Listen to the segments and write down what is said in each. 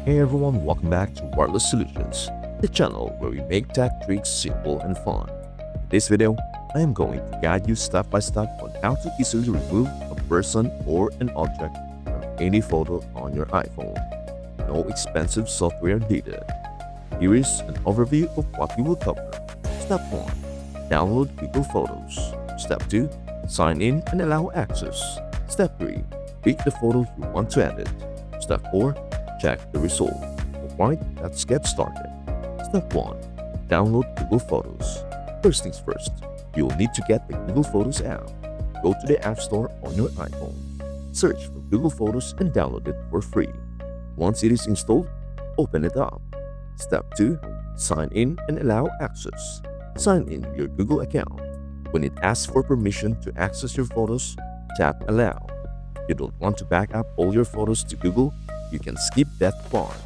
Hey everyone, welcome back to Wireless Solutions, the channel where we make tech tricks simple and fun. In this video, I am going to guide you step by step on how to easily remove a person or an object from any photo on your iPhone. No expensive software needed. Here is an overview of what we will cover. Step 1. Download Google Photos. Step 2. Sign in and allow access. Step 3. Pick the photo you want to edit. Step 4. Check the result. Alright, let's get started. Step 1. Download Google Photos. First things first, you'll need to get the Google Photos app. Go to the App Store on your iPhone. Search for Google Photos and download it for free. Once it is installed, open it up. Step 2. Sign in and allow access. Sign in your Google account. When it asks for permission to access your photos, tap Allow. If you don't want to back up all your photos to Google, you can skip that part.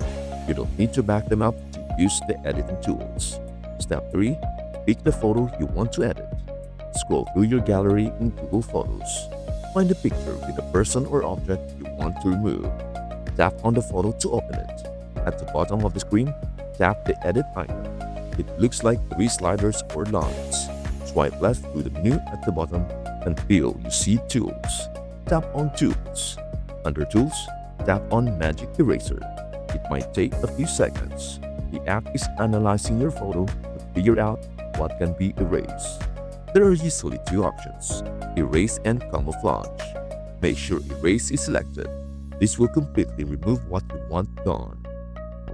You don't need to back them up to use the editing tools. Step 3. Pick the photo you want to edit. Scroll through your gallery in Google Photos. Find a picture with a person or object you want to remove. Tap on the photo to open it. At the bottom of the screen, tap the Edit icon. It looks like 3 sliders or lines. Swipe left through the menu at the bottom until you see Tools. Tap on Tools. Under Tools, tap on Magic Eraser. It might take a few seconds. The app is analyzing your photo to figure out what can be erased. There are usually 2 options, Erase and Camouflage. Make sure Erase is selected. This will completely remove what you want gone.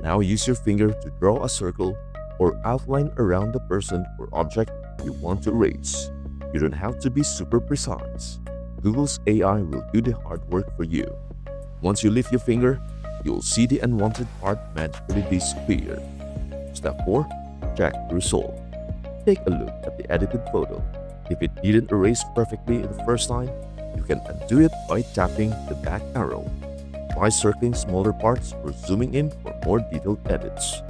Now use your finger to draw a circle or outline around the person or object you want to erase. You don't have to be super precise. Google's AI will do the hard work for you. Once you lift your finger, you'll see the unwanted part magically disappear. Step 4. Check the result. Take a look at the edited photo. If it didn't erase perfectly the first time, you can undo it by tapping the back arrow. Try circling smaller parts or zooming in for more detailed edits.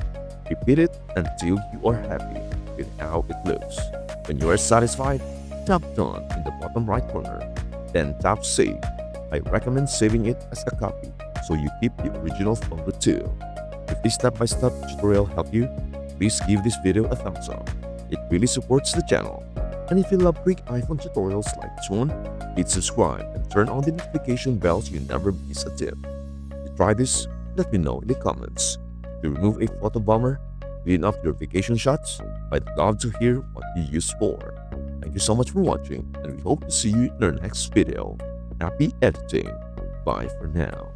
Repeat it until you are happy with how it looks. When you are satisfied, tap Done in the bottom right corner. Then tap Save. I recommend saving it as a copy so you keep the original photo too. If this step-by-step tutorial helped you, please give this video a thumbs up. It really supports the channel. And if you love quick iPhone tutorials like this one, hit subscribe and turn on the notification bell so you never miss a tip. If you try this, let me know in the comments. To remove a photo bomber, clean up your vacation shots, I'd love to hear what you use for. Thank you so much for watching, and we hope to see you in our next video. Happy editing. Bye for now.